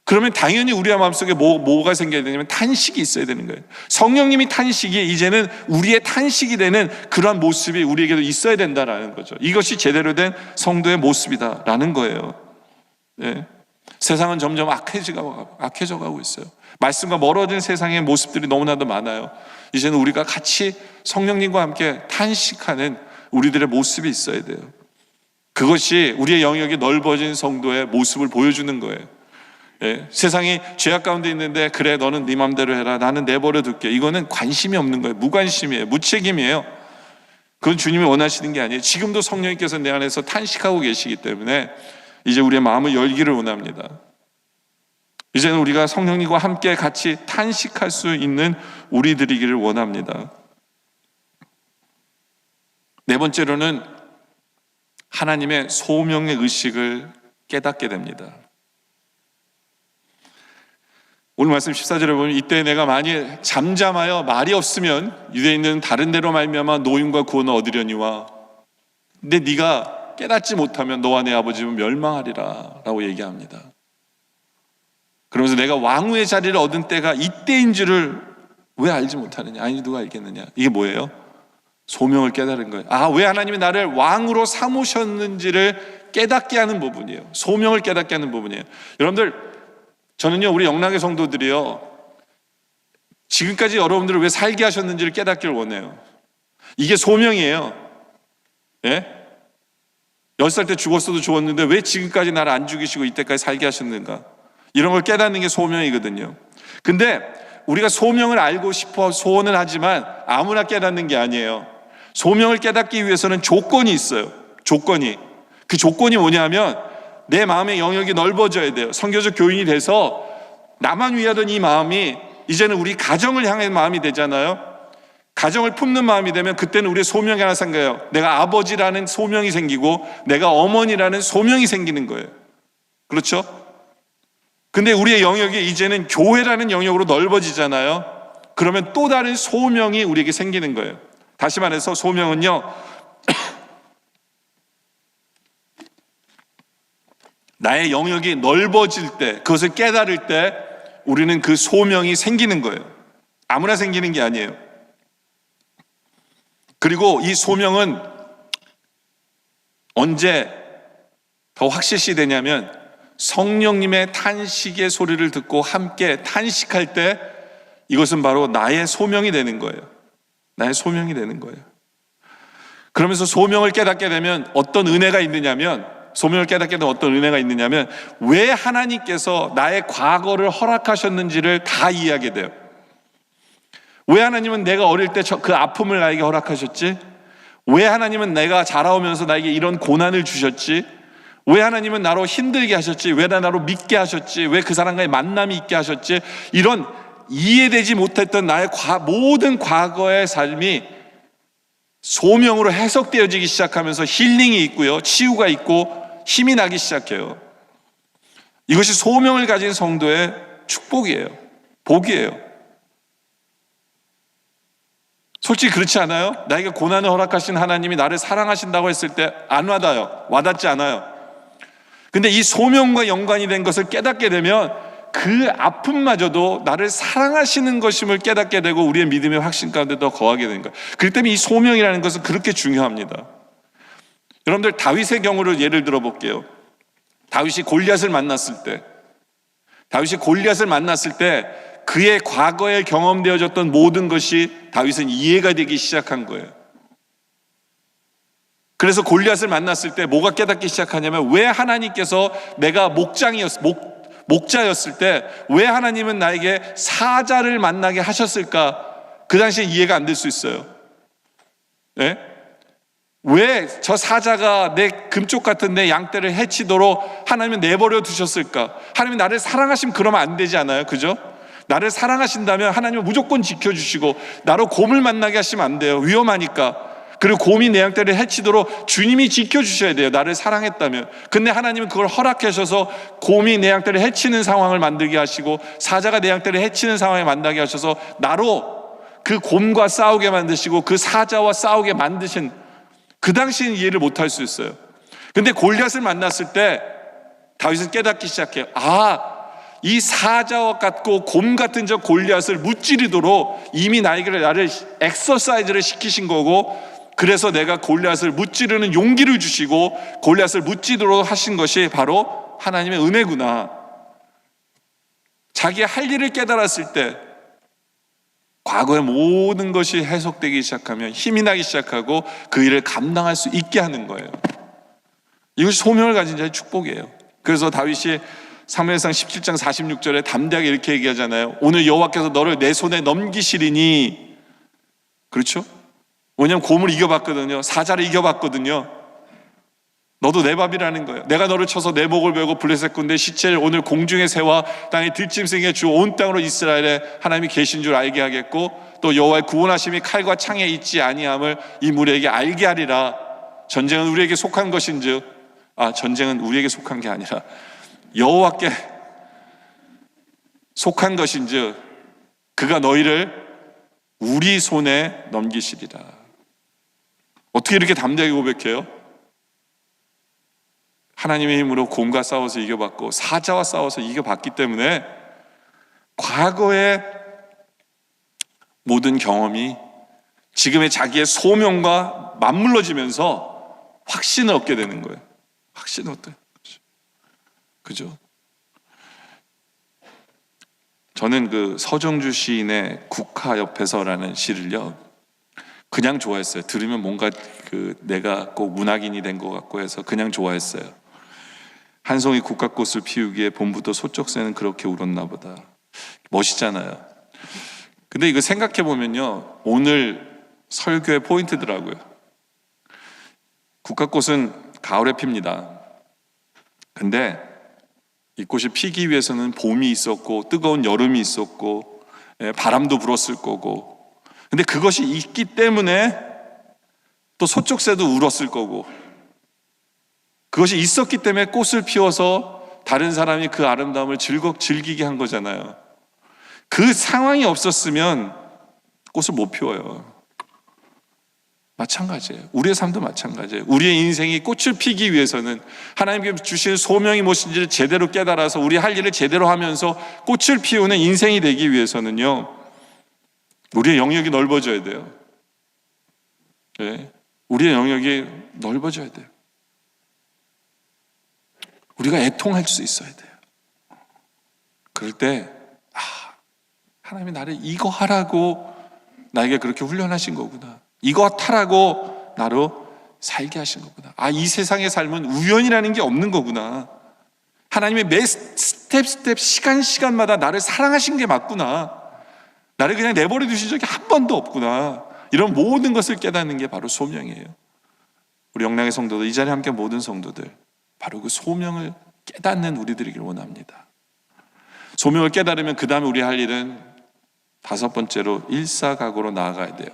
그러면 당연히 우리의 마음속에 뭐가 생겨야 되냐면 탄식이 있어야 되는 거예요. 성령님이 탄식이 이제는 우리의 탄식이 되는 그러한 모습이 우리에게도 있어야 된다라는 거죠. 이것이 제대로 된 성도의 모습이다라는 거예요. 세상은 점점 악해져 가고 있어요. 말씀과 멀어진 세상의 모습들이 너무나도 많아요. 이제는 우리가 같이 성령님과 함께 탄식하는 우리들의 모습이 있어야 돼요. 그것이 우리의 영역이 넓어진 성도의 모습을 보여주는 거예요. 세상이 죄악 가운데 있는데 그래 너는 네 맘대로 해라, 나는 내버려 둘게, 이거는 관심이 없는 거예요. 무관심이에요. 무책임이에요. 그건 주님이 원하시는 게 아니에요. 지금도 성령님께서 내 안에서 탄식하고 계시기 때문에 이제 우리의 마음을 열기를 원합니다. 이제는 우리가 성령님과 함께 같이 탄식할 수 있는 우리들이기를 원합니다. 네 번째로는 하나님의 소명의 의식을 깨닫게 됩니다. 오늘 말씀 14절에 보면 이때 내가 만일 잠잠하여 말이 없으면 유대인들은 다른 데로 말미암아 노임과 구원을 얻으려니와 근데 네가 깨닫지 못하면 너와 내 아버지는 멸망하리라 라고 얘기합니다. 그러면서 내가 왕후의 자리를 얻은 때가 이때인 줄을 왜 알지 못하느냐? 아니 누가 알겠느냐? 이게 뭐예요? 소명을 깨달은 거예요. 왜 하나님이 나를 왕으로 삼으셨는지를 깨닫게 하는 부분이에요. 소명을 깨닫게 하는 부분이에요. 여러분들, 저는요 우리 영락의 성도들이요 지금까지 여러분들을 왜 살게 하셨는지를 깨닫기를 원해요. 이게 소명이에요. 10살 때 죽었어도 좋았는데 왜 지금까지 나를 안 죽이시고 이때까지 살게 하셨는가, 이런 걸 깨닫는 게 소명이거든요. 근데 우리가 소명을 알고 싶어 소원을 하지만 아무나 깨닫는 게 아니에요. 소명을 깨닫기 위해서는 조건이 있어요. 그 조건이 뭐냐면 내 마음의 영역이 넓어져야 돼요. 선교적 교인이 돼서 나만 위하던 이 마음이 이제는 우리 가정을 향한 마음이 되잖아요. 가정을 품는 마음이 되면 그때는 우리의 소명이 하나 생겨요. 내가 아버지라는 소명이 생기고 내가 어머니라는 소명이 생기는 거예요. 그렇죠? 근데 우리의 영역이 이제는 교회라는 영역으로 넓어지잖아요. 그러면 또 다른 소명이 우리에게 생기는 거예요. 다시 말해서 소명은요 나의 영역이 넓어질 때, 그것을 깨달을 때 우리는 그 소명이 생기는 거예요. 아무나 생기는 게 아니에요. 그리고 이 소명은 언제 더 확실시 되냐면 성령님의 탄식의 소리를 듣고 함께 탄식할 때 이것은 바로 나의 소명이 되는 거예요. 나의 소명이 되는 거예요. 그러면서 소명을 깨닫게 되면 어떤 은혜가 있느냐면, 소명을 깨닫게 되면 어떤 은혜가 있느냐면 왜 하나님께서 나의 과거를 허락하셨는지를 다 이해하게 돼요. 왜 하나님은 내가 어릴 때 그 아픔을 나에게 허락하셨지? 왜 하나님은 내가 자라오면서 나에게 이런 고난을 주셨지? 왜 하나님은 나로 힘들게 하셨지? 왜 나로 믿게 하셨지? 왜 그 사람과의 만남이 있게 하셨지? 이런 이해되지 못했던 나의 모든 과거의 삶이 소명으로 해석되어지기 시작하면서 힐링이 있고요, 치유가 있고 힘이 나기 시작해요. 이것이 소명을 가진 성도의 축복이에요. 복이에요. 솔직히 그렇지 않아요? 나에게 고난을 허락하신 하나님이 나를 사랑하신다고 했을 때 안 와닿아요. 와닿지 않아요. 근데 이 소명과 연관이 된 것을 깨닫게 되면 그 아픔마저도 나를 사랑하시는 것임을 깨닫게 되고 우리의 믿음의 확신 가운데 더 거하게 되는 거예요. 그렇기 때문에 이 소명이라는 것은 그렇게 중요합니다. 여러분들 다윗의 경우를 예를 들어 볼게요. 다윗이 골리앗을 만났을 때 그의 과거에 경험되어졌던 모든 것이 다윗은 이해가 되기 시작한 거예요. 그래서 골리앗을 만났을 때 뭐가 깨닫기 시작하냐면 왜 하나님께서 내가 목자였을 때 왜 하나님은 나에게 사자를 만나게 하셨을까? 그 당시에 이해가 안 될 수 있어요. 네? 왜 저 사자가 내 금쪽 같은 내 양떼를 해치도록 하나님은 내버려 두셨을까? 하나님이 나를 사랑하시면 그러면 안 되지 않아요? 그죠? 나를 사랑하신다면 하나님은 무조건 지켜주시고 나로 곰을 만나게 하시면 안 돼요. 위험하니까. 그리고 곰이 내 양떼를 해치도록 주님이 지켜주셔야 돼요. 나를 사랑했다면. 근데 하나님은 그걸 허락하셔서 곰이 내 양떼를 해치는 상황을 만들게 하시고 사자가 내 양떼를 해치는 상황을 만나게 하셔서 나로 그 곰과 싸우게 만드시고 그 사자와 싸우게 만드신, 그 당시는 이해를 못할 수 있어요. 근데 골리앗을 만났을 때 다윗은 깨닫기 시작해요. 이 사자와 같고 곰 같은 저 골리앗을 무찌르도록 이미 나를 엑서사이즈를 시키신 거고, 그래서 내가 골리앗을 무찌르는 용기를 주시고 골리앗을 무찌르도록 하신 것이 바로 하나님의 은혜구나. 자기의 할 일을 깨달았을 때 과거의 모든 것이 해석되기 시작하면 힘이 나기 시작하고 그 일을 감당할 수 있게 하는 거예요. 이것이 소명을 가진 자의 축복이에요. 그래서 다윗이 사무엘상 17장 46절에 담대하게 이렇게 얘기하잖아요. 오늘 여호와께서 너를 내 손에 넘기시리니. 그렇죠? 왜냐하면 곰을 이겨봤거든요. 사자를 이겨봤거든요. 너도 내 밥이라는 거예요. 내가 너를 쳐서 내 목을 베고 블레셋 군대 시체를 오늘 공중의 새와 땅의 들짐승의 주 온 땅으로 이스라엘에 하나님이 계신 줄 알게 하겠고 또 여호와의 구원하심이 칼과 창에 있지 아니함을 이 무리에게 알게 하리라. 전쟁은 우리에게 속한 것인즉, 전쟁은 우리에게 속한 게 아니라 여호와께 속한 것인즉 그가 너희를 우리 손에 넘기시리라. 어떻게 이렇게 담대하게 고백해요? 하나님의 힘으로 곰과 싸워서 이겨봤고 사자와 싸워서 이겨봤기 때문에 과거의 모든 경험이 지금의 자기의 소명과 맞물러지면서 확신을 얻게 되는 거예요. 확신을 얻게. 그죠? 저는 그 서정주 시인의 국화 옆에서라는 시를요 그냥 좋아했어요. 들으면 뭔가 내가 꼭 문학인이 된 것 같고 해서 그냥 좋아했어요. 한 송이 국화꽃을 피우기에 봄부터 소쩍새는 그렇게 울었나 보다. 멋있잖아요. 근데 이거 생각해 보면요 오늘 설교의 포인트더라고요. 국화꽃은 가을에 핍니다. 근데 이 꽃이 피기 위해서는 봄이 있었고 뜨거운 여름이 있었고 바람도 불었을 거고, 근데 그것이 있기 때문에 또 소쩍새도 울었을 거고, 그것이 있었기 때문에 꽃을 피워서 다른 사람이 그 아름다움을 즐기게 한 거잖아요. 그 상황이 없었으면 꽃을 못 피워요. 마찬가지예요. 우리의 삶도 마찬가지예요. 우리의 인생이 꽃을 피기 위해서는 하나님께서 주신 소명이 무엇인지를 제대로 깨달아서 우리 할 일을 제대로 하면서 꽃을 피우는 인생이 되기 위해서는요 우리의 영역이 넓어져야 돼요. 네. 우리의 영역이 넓어져야 돼요. 우리가 애통할 수 있어야 돼요. 그럴 때 하나님이 나를 이거 하라고 나에게 그렇게 훈련하신 거구나. 이거 타라고 나로 살게 하신 거구나. 이 세상의 삶은 우연이라는 게 없는 거구나. 하나님의 매 스텝 시간마다 나를 사랑하신 게 맞구나. 나를 그냥 내버려 두신 적이 한 번도 없구나. 이런 모든 것을 깨닫는 게 바로 소명이에요. 우리 영랑의 성도들, 이 자리에 함께 모든 성도들, 바로 그 소명을 깨닫는 우리들이길 원합니다. 소명을 깨달으면 그 다음에 우리 할 일은 5번째로 일사각오로 나아가야 돼요.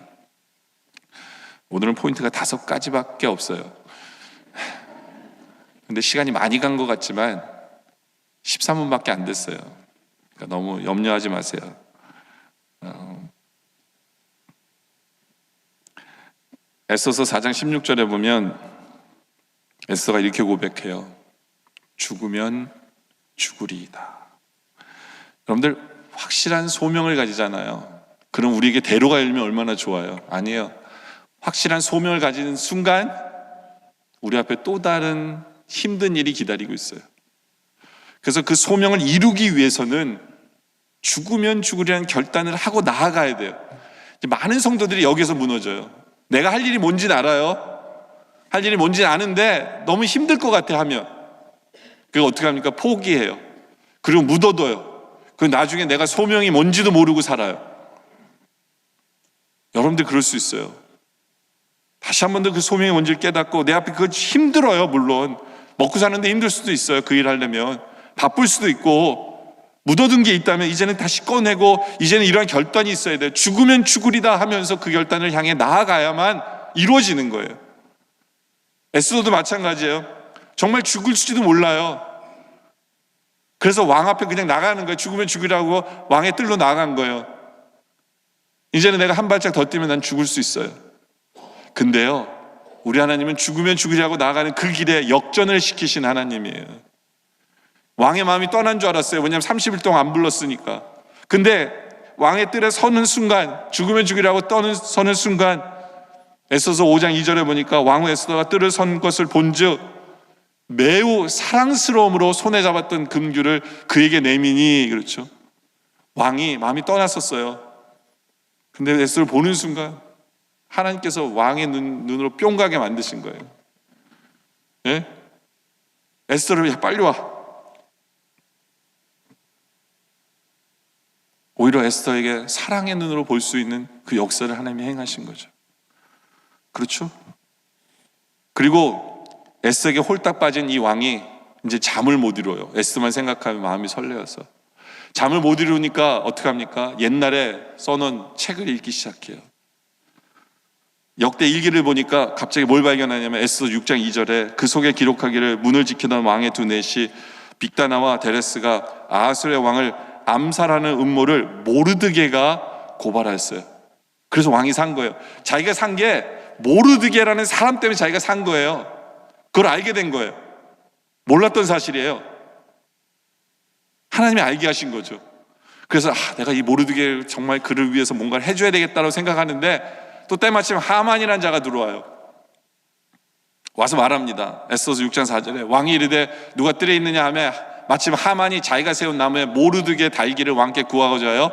오늘은 포인트가 5가지밖에 없어요. 근데 시간이 많이 간 것 같지만 13분밖에 안 됐어요. 그러니까 너무 염려하지 마세요. 에스더서 4장 16절에 보면 에스더가 이렇게 고백해요. 죽으면 죽으리이다. 여러분들 확실한 소명을 가지잖아요. 그럼 우리에게 대로가 열리면 얼마나 좋아요. 아니에요. 확실한 소명을 가지는 순간 우리 앞에 또 다른 힘든 일이 기다리고 있어요. 그래서 그 소명을 이루기 위해서는 죽으면 죽으리라는 결단을 하고 나아가야 돼요. 많은 성도들이 여기서 무너져요. 내가 할 일이 뭔지는 알아요. 할 일이 뭔지는 아는데 너무 힘들 것 같아 하면 그거 어떻게 합니까? 포기해요. 그리고 묻어둬요. 그 나중에 내가 소명이 뭔지도 모르고 살아요. 여러분들 그럴 수 있어요. 다시 한 번 더 그 소명이 뭔지를 깨닫고 내 앞에 그거 힘들어요. 물론 먹고 사는데 힘들 수도 있어요. 그 일 하려면 바쁠 수도 있고 묻어둔 게 있다면 이제는 다시 꺼내고 이제는 이러한 결단이 있어야 돼요. 죽으면 죽으리다 하면서 그 결단을 향해 나아가야만 이루어지는 거예요. 에스더도 마찬가지예요. 정말 죽을지도 몰라요. 그래서 왕 앞에 그냥 나가는 거예요. 죽으면 죽으라고 왕의 뜰로 나간 거예요. 이제는 내가 한 발짝 더 뛰면 난 죽을 수 있어요. 근데요, 우리 하나님은 죽으면 죽으라고 나가는 그 길에 역전을 시키신 하나님이에요. 왕의 마음이 떠난 줄 알았어요. 왜냐하면 30일 동안 안 불렀으니까. 근데 왕의 뜰에 서는 순간, 죽으면 죽으라고 서는 순간 에스더서 5장 2절에 보니까 왕후 에스더가 뜰을 선 것을 본즉 매우 사랑스러움으로 손에 잡았던 금규를 그에게 내미니, 그렇죠? 왕이 마음이 떠났었어요. 근데 에스더를 보는 순간 하나님께서 왕의 눈으로 뿅 가게 만드신 거예요. 예? 에스더를 야 빨리 와. 오히려 에스더에게 사랑의 눈으로 볼 수 있는 그 역사를 하나님이 행하신 거죠. 그렇죠? 그리고 에스더에게 홀딱 빠진 이 왕이 이제 잠을 못 이뤄요. 에스더만 생각하면 마음이 설레어서. 잠을 못 이루니까 어떻게 합니까? 옛날에 써놓은 책을 읽기 시작해요. 역대 일기를 보니까 갑자기 뭘 발견하냐면 에스더 6장 2절에 그 속에 기록하기를 문을 지키던 왕의 두 넷이 빅다나와 데레스가 아하스의 왕을 암살하는 음모를 모르드게가 고발했어요. 그래서 왕이 산 거예요. 자기가 산 게 모르드게라는 사람 때문에 자기가 산 거예요. 그걸 알게 된 거예요. 몰랐던 사실이에요. 하나님이 알게 하신 거죠. 그래서 내가 이 모르드게 정말 그를 위해서 뭔가를 해줘야 되겠다고 생각하는데 또 때마침 하만이라는 자가 들어와요. 와서 말합니다. 에스더서 6장 4절에 왕이 이르되 누가 뜰에 있느냐 하며 마침 하만이 자기가 세운 나무에 모르드게 달기를 왕께 구하고자 하여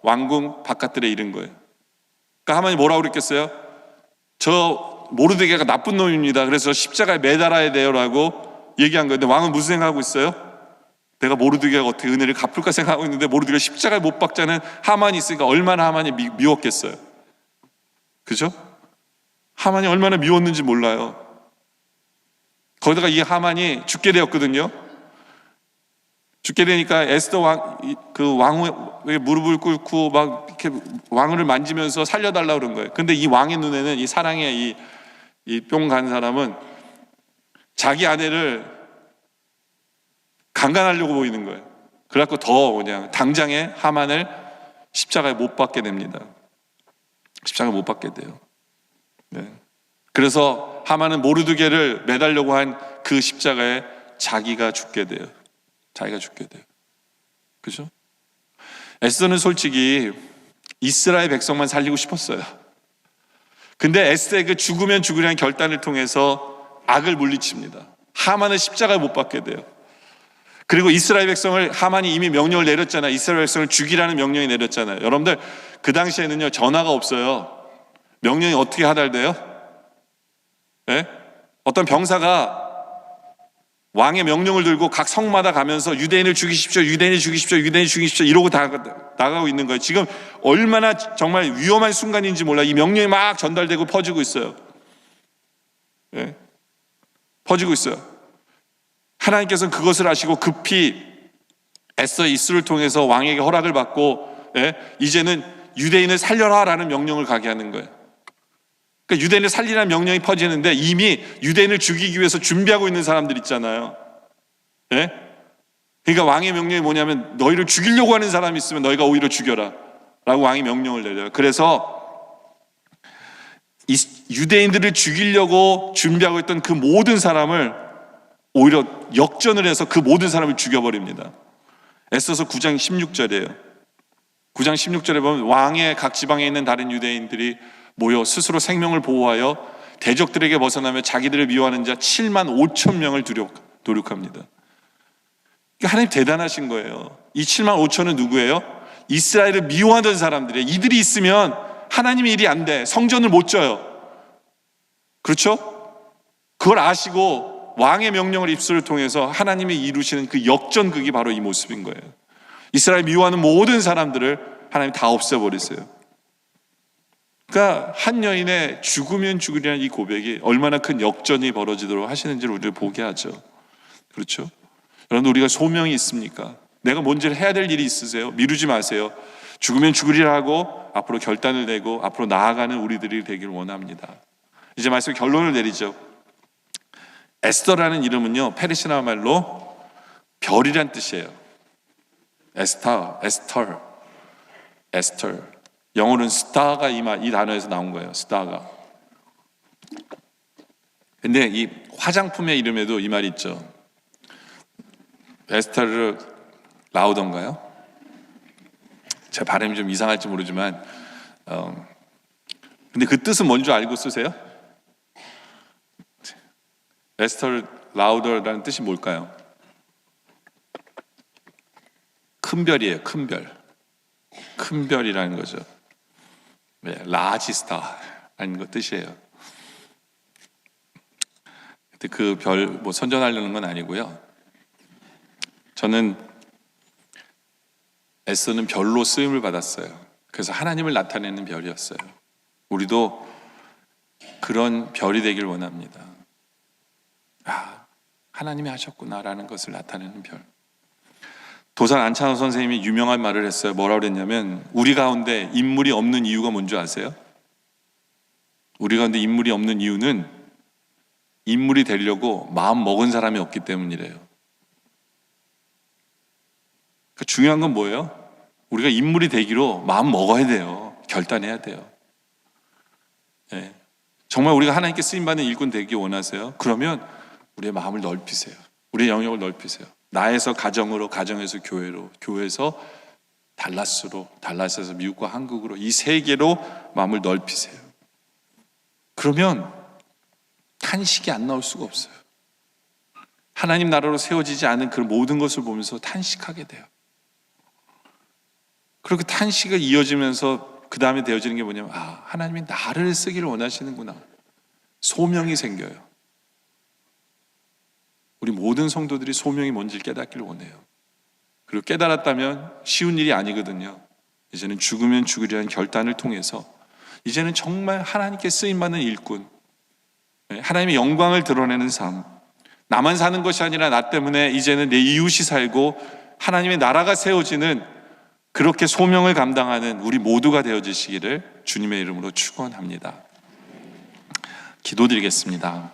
왕궁 바깥들에 이른 거예요. 그러니까 하만이 뭐라고 그랬겠어요? 저 모르드게가 나쁜 놈입니다. 그래서 십자가에 매달아야 돼요라고 얘기한 거예요. 근데 왕은 무슨 생각하고 있어요? 내가 모르드게가 어떻게 은혜를 갚을까 생각하고 있는데 모르드게가 십자가에 못 박자는 하만이 있으니까 얼마나 하만이 미웠겠어요. 그죠? 하만이 얼마나 미웠는지 몰라요. 거기다가 이 하만이 죽게 되었거든요. 죽게 되니까 에스더 왕후의 무릎을 꿇고 막 이렇게 왕을 만지면서 살려달라고 그런 거예요. 근데 이 왕의 눈에는 이 사랑의 이 뿅 간 사람은 자기 아내를 강간하려고 보이는 거예요. 그래갖고 더 그냥 당장에 하만을 십자가에 못 박게 됩니다. 십자가에 못 박게 돼요. 네. 그래서 하만은 모르드게를 매달려고 한 그 십자가에 자기가 죽게 돼요. 자기가 죽게 돼요. 그죠? 에스더는 솔직히 이스라엘 백성만 살리고 싶었어요. 근데 에스더의 그 죽으면 죽으려는 결단을 통해서 악을 물리칩니다. 하만은 십자가에 못 박게 돼요. 그리고 이스라엘 백성을 하만이 이미 명령을 내렸잖아요. 이스라엘 백성을 죽이라는 명령이 내렸잖아요. 여러분들 그 당시에는요 전화가 없어요. 명령이 어떻게 하달돼요? 예? 어떤 병사가 왕의 명령을 들고 각 성마다 가면서 유대인을 죽이십시오, 유대인을 죽이십시오, 유대인을 죽이십시오 이러고 나가고 있는 거예요. 지금 얼마나 정말 위험한 순간인지 몰라. 이 명령이 막 전달되고 퍼지고 있어요. 예? 퍼지고 있어요. 하나님께서는 그것을 아시고 급히 에스더의 입술을 통해서 왕에게 허락을 받고 이제는 유대인을 살려라라는 명령을 가게 하는 거예요. 그러니까 유대인을 살리라는 명령이 퍼지는데 이미 유대인을 죽이기 위해서 준비하고 있는 사람들 있잖아요. 그러니까 왕의 명령이 뭐냐면 너희를 죽이려고 하는 사람이 있으면 너희가 오히려 죽여라 라고 왕이 명령을 내려요. 그래서 이 유대인들을 죽이려고 준비하고 있던 그 모든 사람을 오히려 역전을 해서 그 모든 사람을 죽여버립니다. 에스더서 9장 16절이에요. 9장 16절에 보면 왕의 각 지방에 있는 다른 유대인들이 모여 스스로 생명을 보호하여 대적들에게 벗어나며 자기들을 미워하는 자 7만 5천 명을 도륙합니다. 그러니까 하나님 대단하신 거예요. 이 7만 5천은 누구예요? 이스라엘을 미워하던 사람들이에요. 이들이 있으면 하나님의 일이 안 돼. 성전을 못 져요. 그렇죠? 그걸 아시고 왕의 명령을 입술을 통해서 하나님이 이루시는 그 역전극이 바로 이 모습인 거예요. 이스라엘 미워하는 모든 사람들을 하나님 다 없애버리세요. 그러니까 한 여인의 죽으면 죽으리라는 이 고백이 얼마나 큰 역전이 벌어지도록 하시는지를 우리를 보게 하죠. 그렇죠? 여러분 우리가 소명이 있습니까? 내가 뭔지를 해야 될 일이 있으세요? 미루지 마세요. 죽으면 죽으리라 하고 앞으로 결단을 내고 앞으로 나아가는 우리들이 되길 원합니다. 이제 말씀 결론을 내리죠. 에스더라는 이름은요 페르시아 말로 별이란 뜻이에요. 에스터. 영어로는 스타가 이 단어에서 나온 거예요. 스타가. 근데 이 화장품의 이름에도 이 말이 있죠. 에스터르 라우던가요? 제 발음이 좀 이상할지 모르지만 근데 그 뜻은 뭔지 알고 쓰세요? 에스터 라우더라는 뜻이 뭘까요? 큰 별이에요. 큰 별. 큰 별이라는 거죠. 네, 라지스타라는 거 뜻이에요. 근데 그 별 뭐 선전하려는 건 아니고요. 저는 에스더는 별로 쓰임을 받았어요. 그래서 하나님을 나타내는 별이었어요. 우리도 그런 별이 되길 원합니다. 아, 하나님이 하셨구나라는 것을 나타내는 별. 도산 안찬호 선생님이 유명한 말을 했어요. 뭐라고 그랬냐면 우리 가운데 인물이 없는 이유가 뭔지 아세요? 우리 가운데 인물이 없는 이유는 인물이 되려고 마음 먹은 사람이 없기 때문이래요. 그러니까 중요한 건 뭐예요? 우리가 인물이 되기로 마음 먹어야 돼요. 결단해야 돼요. 네. 정말 우리가 하나님께 쓰임받는 일꾼 되기 원하세요? 그러면 우리의 마음을 넓히세요. 우리의 영역을 넓히세요. 나에서 가정으로, 가정에서 교회로, 교회에서 달라스로, 달라스에서 미국과 한국으로 이 세계로 마음을 넓히세요. 그러면 탄식이 안 나올 수가 없어요. 하나님 나라로 세워지지 않은 그 모든 것을 보면서 탄식하게 돼요. 그렇게 탄식을 이어지면서 그 다음에 되어지는 게 뭐냐면 하나님이 나를 쓰기를 원하시는구나. 소명이 생겨요. 우리 모든 성도들이 소명이 뭔지를 깨닫기를 원해요. 그리고 깨달았다면 쉬운 일이 아니거든요. 이제는 죽으면 죽으리라는 결단을 통해서 이제는 정말 하나님께 쓰임받는 일꾼, 하나님의 영광을 드러내는 삶, 나만 사는 것이 아니라 나 때문에 이제는 내 이웃이 살고 하나님의 나라가 세워지는 그렇게 소명을 감당하는 우리 모두가 되어지시기를 주님의 이름으로 축원합니다. 기도드리겠습니다.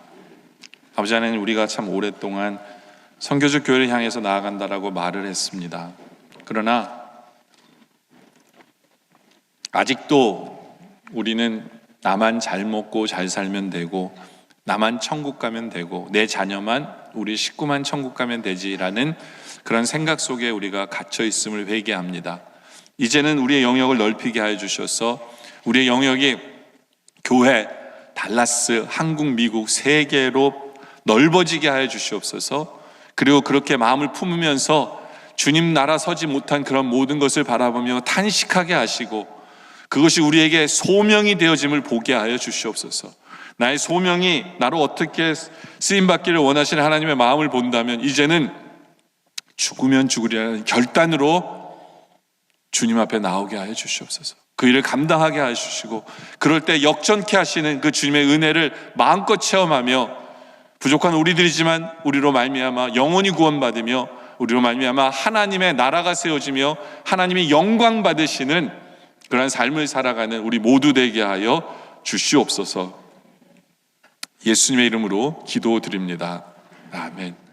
아버지 하나님, 우리가 참 오랫동안 선교적 교회를 향해서 나아간다라고 말을 했습니다. 그러나 아직도 우리는 나만 잘 먹고 잘 살면 되고, 나만 천국 가면 되고, 내 자녀만, 우리 식구만 천국 가면 되지라는 그런 생각 속에 우리가 갇혀 있음을 회개합니다. 이제는 우리의 영역을 넓히게 하여 주셔서 우리의 영역이 교회, 달라스, 한국, 미국, 세계로 넓어지게 하여 주시옵소서. 그리고 그렇게 마음을 품으면서 주님 나라 서지 못한 그런 모든 것을 바라보며 탄식하게 하시고 그것이 우리에게 소명이 되어짐을 보게 하여 주시옵소서. 나의 소명이 나로 어떻게 쓰임받기를 원하시는 하나님의 마음을 본다면 이제는 죽으면 죽으리라는 결단으로 주님 앞에 나오게 하여 주시옵소서. 그 일을 감당하게 하여 주시고 그럴 때 역전케 하시는 그 주님의 은혜를 마음껏 체험하며 부족한 우리들이지만 우리로 말미암아 영원히 구원받으며 우리로 말미암아 하나님의 나라가 세워지며 하나님이 영광 받으시는 그러한 삶을 살아가는 우리 모두 되게 하여 주시옵소서. 예수님의 이름으로 기도드립니다. 아멘.